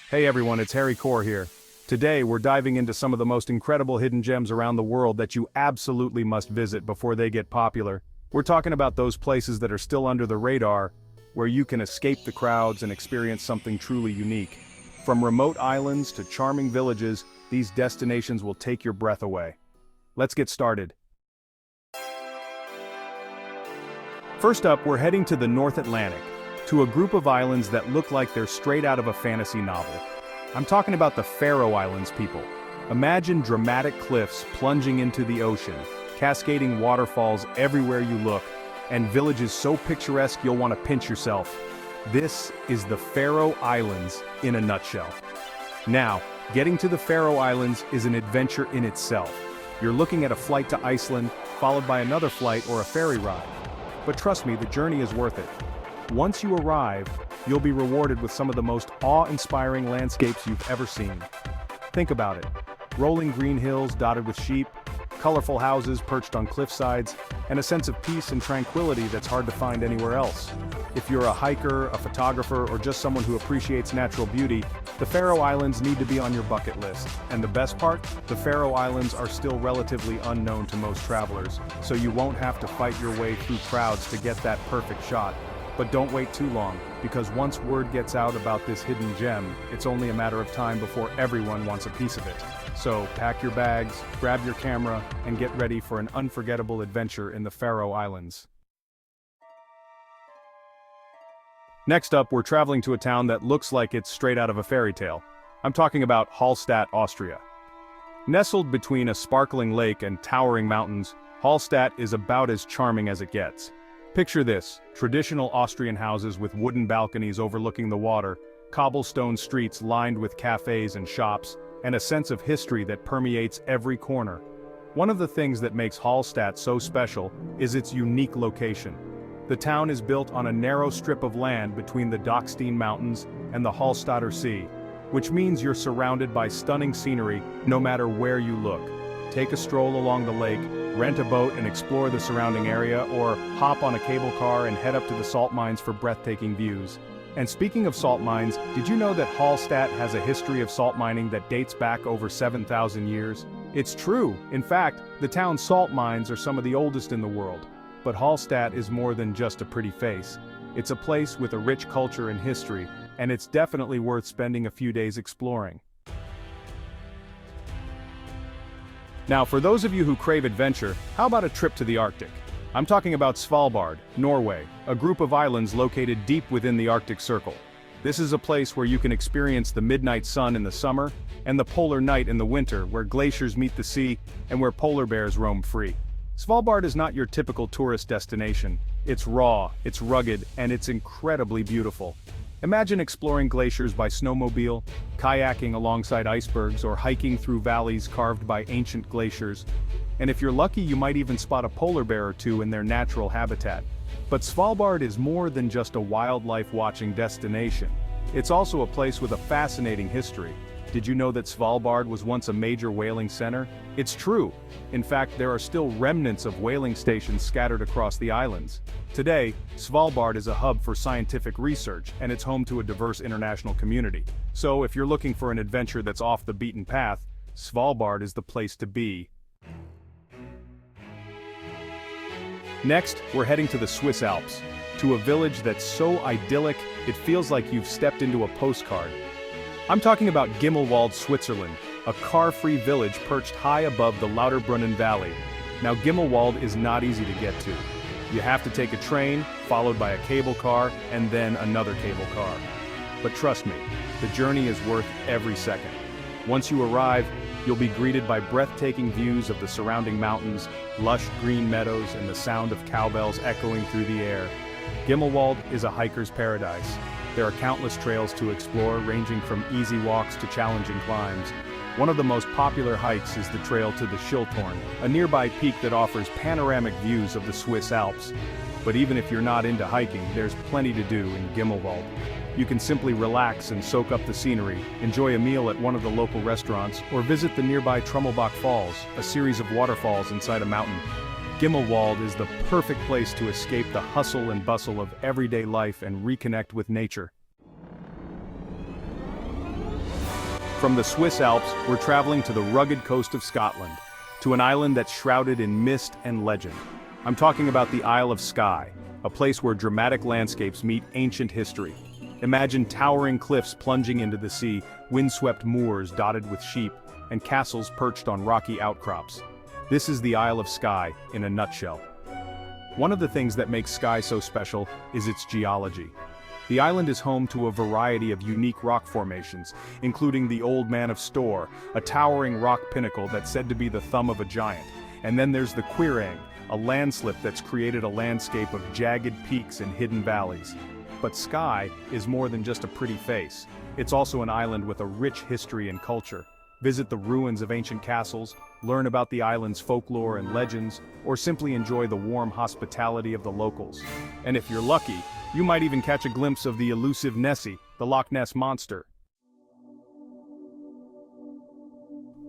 Hey everyone, it's Harry Core here. Today we're diving into some of the most incredible hidden gems around the world that you absolutely must visit before they get popular. We're talking about those places that are still under the radar, where you can escape the crowds and experience something truly unique. From remote islands to charming villages, these destinations will take your breath away. Let's get started. First up, we're heading to the North Atlantic, to a group of islands that look like they're straight out of a fantasy novel. I'm talking about the Faroe Islands, people. Imagine dramatic cliffs plunging into the ocean, cascading waterfalls everywhere you look, and villages so picturesque you'll want to pinch yourself. This is the Faroe Islands in a nutshell. Now, getting to the Faroe Islands is an adventure in itself. You're looking at a flight to Iceland, followed by another flight or a ferry ride. But trust me, the journey is worth it. Once you arrive, you'll be rewarded with some of the most awe-inspiring landscapes you've ever seen. Think about it. Rolling green hills dotted with sheep, colorful houses perched on cliff sides, and a sense of peace and tranquility that's hard to find anywhere else. If you're a hiker, a photographer, or just someone who appreciates natural beauty, the Faroe Islands need to be on your bucket list. And the best part? The Faroe Islands are still relatively unknown to most travelers, so you won't have to fight your way through crowds to get that perfect shot. But don't wait too long, because once word gets out about this hidden gem, it's only a matter of time before everyone wants a piece of it. So pack your bags, grab your camera, and get ready for an unforgettable adventure in the Faroe Islands. Next up, we're traveling to a town that looks like it's straight out of a fairy tale. I'm talking about Hallstatt, Austria. Nestled between a sparkling lake and towering mountains, Hallstatt is about as charming as it gets. Picture this: traditional Austrian houses with wooden balconies overlooking the water, cobblestone streets lined with cafes and shops, and a sense of history that permeates every corner. One of the things that makes Hallstatt so special is its unique location. The town is built on a narrow strip of land between the Dockstein Mountains and the Hallstatter Sea, which means you're surrounded by stunning scenery no matter where you look. Take a stroll along the lake, rent a boat and explore the surrounding area, or hop on a cable car and head up to the salt mines for breathtaking views. And speaking of salt mines, did you know that Hallstatt has a history of salt mining that dates back over 7,000 years? It's true. In fact, the town's salt mines are some of the oldest in the world. But Hallstatt is more than just a pretty face. It's a place with a rich culture and history, and it's definitely worth spending a few days exploring. Now, for those of you who crave adventure, how about a trip to the Arctic? I'm talking about Svalbard, Norway, a group of islands located deep within the Arctic Circle. This is a place where you can experience the midnight sun in the summer, and the polar night in the winter, where glaciers meet the sea, and where polar bears roam free. Svalbard is not your typical tourist destination. It's raw, it's rugged, and it's incredibly beautiful. Imagine exploring glaciers by snowmobile, kayaking alongside icebergs, or hiking through valleys carved by ancient glaciers. And if you're lucky, you might even spot a polar bear or two in their natural habitat. But Svalbard is more than just a wildlife watching destination. It's also a place with a fascinating history. Did you know that Svalbard was once a major whaling center? It's true. In fact, there are still remnants of whaling stations scattered across the islands. Today, Svalbard is a hub for scientific research, and it's home to a diverse international community. So if you're looking for an adventure that's off the beaten path, Svalbard is the place to be. Next, we're heading to the Swiss Alps, to a village that's so idyllic, it feels like you've stepped into a postcard. I'm talking about Gimmelwald, Switzerland, a car-free village perched high above the Lauterbrunnen Valley. Now, Gimmelwald is not easy to get to. You have to take a train, followed by a cable car, and then another cable car. But trust me, the journey is worth every second. Once you arrive, you'll be greeted by breathtaking views of the surrounding mountains, lush green meadows, and the sound of cowbells echoing through the air. Gimmelwald is a hiker's paradise. There are countless trails to explore, ranging from easy walks to challenging climbs. One of the most popular hikes is the trail to the Schilthorn, a nearby peak that offers panoramic views of the Swiss Alps. But even if you're not into hiking, there's plenty to do in Gimmelwald. You can simply relax and soak up the scenery, enjoy a meal at one of the local restaurants, or visit the nearby Trummelbach Falls, a series of waterfalls inside a mountain. Gimmelwald is the perfect place to escape the hustle and bustle of everyday life and reconnect with nature. From the Swiss Alps, we're traveling to the rugged coast of Scotland, to an island that's shrouded in mist and legend. I'm talking about the Isle of Skye, a place where dramatic landscapes meet ancient history. Imagine towering cliffs plunging into the sea, windswept moors dotted with sheep, and castles perched on rocky outcrops. This is the Isle of Skye in a nutshell. One of the things that makes Skye so special is its geology. The island is home to a variety of unique rock formations, including the Old Man of Storr, a towering rock pinnacle that's said to be the thumb of a giant. And then there's the Quirang, a landslip that's created a landscape of jagged peaks and hidden valleys. But Skye is more than just a pretty face. It's also an island with a rich history and culture. Visit the ruins of ancient castles, learn about the island's folklore and legends, or simply enjoy the warm hospitality of the locals. And if you're lucky, you might even catch a glimpse of the elusive Nessie, the Loch Ness Monster.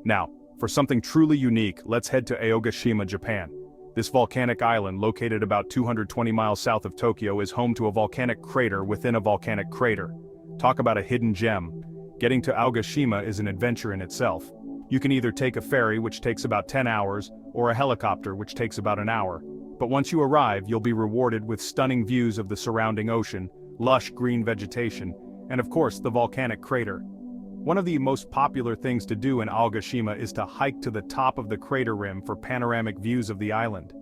Now, for something truly unique, let's head to Aogashima, Japan. This volcanic island, located about 220 miles south of Tokyo, is home to a volcanic crater within a volcanic crater. Talk about a hidden gem. Getting to Aogashima is an adventure in itself. You can either take a ferry, which takes about 10 hours, or a helicopter, which takes about an hour. But once you arrive, you'll be rewarded with stunning views of the surrounding ocean, lush green vegetation, and of course the volcanic crater. One of the most popular things to do in Aogashima is to hike to the top of the crater rim for panoramic views of the island.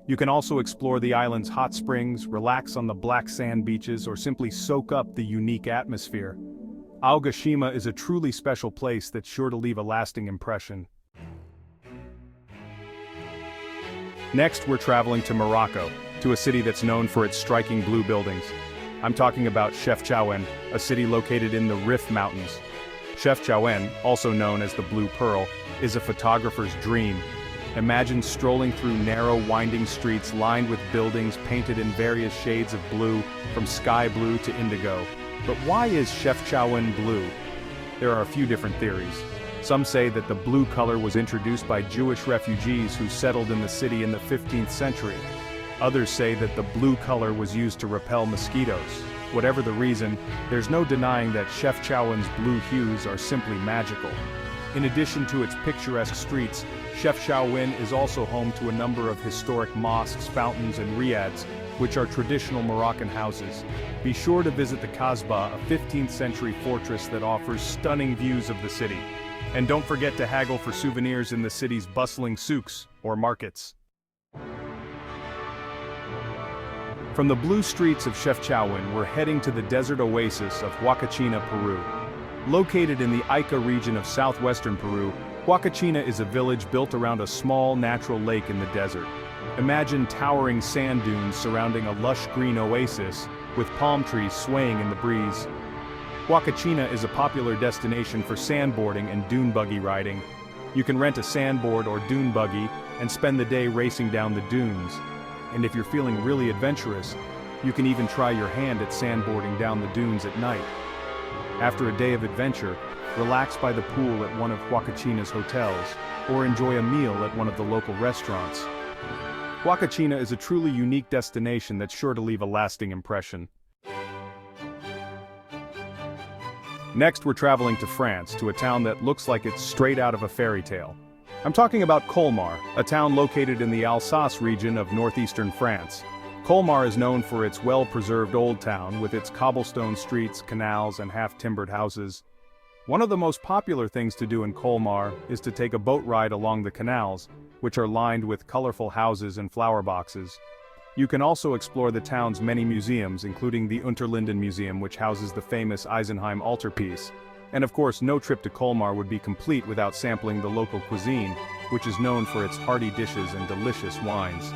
You can also explore the island's hot springs, relax on the black sand beaches, or simply soak up the unique atmosphere. Aogashima is a truly special place that's sure to leave a lasting impression. Next, we're traveling to Morocco, to a city that's known for its striking blue buildings. I'm talking about Chefchaouen, a city located in the Rif Mountains. Chefchaouen, also known as the Blue Pearl, is a photographer's dream. Imagine strolling through narrow, winding streets lined with buildings painted in various shades of blue, from sky blue to indigo. But why is Chefchaouen blue? There are a few different theories. Some say that the blue color was introduced by Jewish refugees who settled in the city in the 15th century. Others say that the blue color was used to repel mosquitoes. Whatever the reason, there's no denying that Chefchaouen's blue hues are simply magical. In addition to its picturesque streets, Chefchaouen is also home to a number of historic mosques, fountains, and riads, which are traditional Moroccan houses. Be sure to visit the Kasbah, a 15th century fortress that offers stunning views of the city. And don't forget to haggle for souvenirs in the city's bustling souks, or markets. From the blue streets of Chefchaouen, we're heading to the desert oasis of Huacachina, Peru. Located in the Ica region of southwestern Peru, Huacachina is a village built around a small natural lake in the desert. Imagine towering sand dunes surrounding a lush green oasis, with palm trees swaying in the breeze. Huacachina is a popular destination for sandboarding and dune buggy riding. You can rent a sandboard or dune buggy and spend the day racing down the dunes. And if you're feeling really adventurous, you can even try your hand at sandboarding down the dunes at night. After a day of adventure, relax by the pool at one of Huacachina's hotels, or enjoy a meal at one of the local restaurants. Huacachina is a truly unique destination that's sure to leave a lasting impression. Next, we're traveling to France, to a town that looks like it's straight out of a fairy tale. I'm talking about Colmar, a town located in the Alsace region of northeastern France. Colmar is known for its well-preserved old town, with its cobblestone streets, canals, and half-timbered houses. One of the most popular things to do in Colmar is to take a boat ride along the canals, which are lined with colorful houses and flower boxes. You can also explore the town's many museums, including the Unterlinden Museum, which houses the famous Eisenheim altarpiece. And of course, no trip to Colmar would be complete without sampling the local cuisine, which is known for its hearty dishes and delicious wines.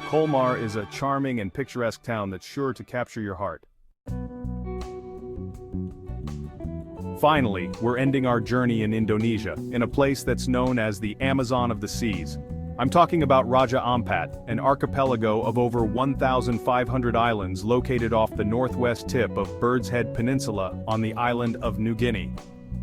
Colmar is a charming and picturesque town that's sure to capture your heart. Finally, we're ending our journey in Indonesia, in a place that's known as the Amazon of the Seas. I'm talking about Raja Ampat, an archipelago of over 1,500 islands located off the northwest tip of Bird's Head Peninsula on the island of New Guinea.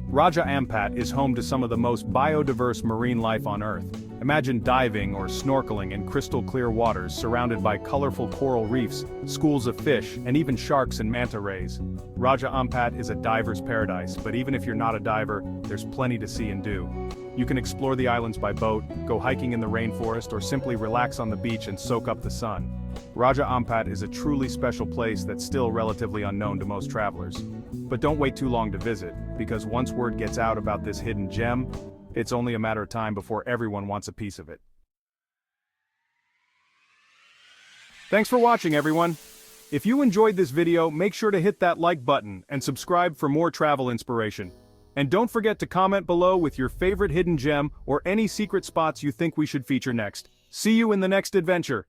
Raja Ampat is home to some of the most biodiverse marine life on Earth. Imagine diving or snorkeling in crystal-clear waters surrounded by colorful coral reefs, schools of fish, and even sharks and manta rays. Raja Ampat is a diver's paradise, but even if you're not a diver, there's plenty to see and do. You can explore the islands by boat, go hiking in the rainforest, or simply relax on the beach and soak up the sun. Raja Ampat is a truly special place that's still relatively unknown to most travelers. But don't wait too long to visit, because once word gets out about this hidden gem, it's only a matter of time before everyone wants a piece of it. Thanks for watching, everyone. If you enjoyed this video, make sure to hit that like button and subscribe for more travel inspiration. And don't forget to comment below with your favorite hidden gem or any secret spots you think we should feature next. See you in the next adventure.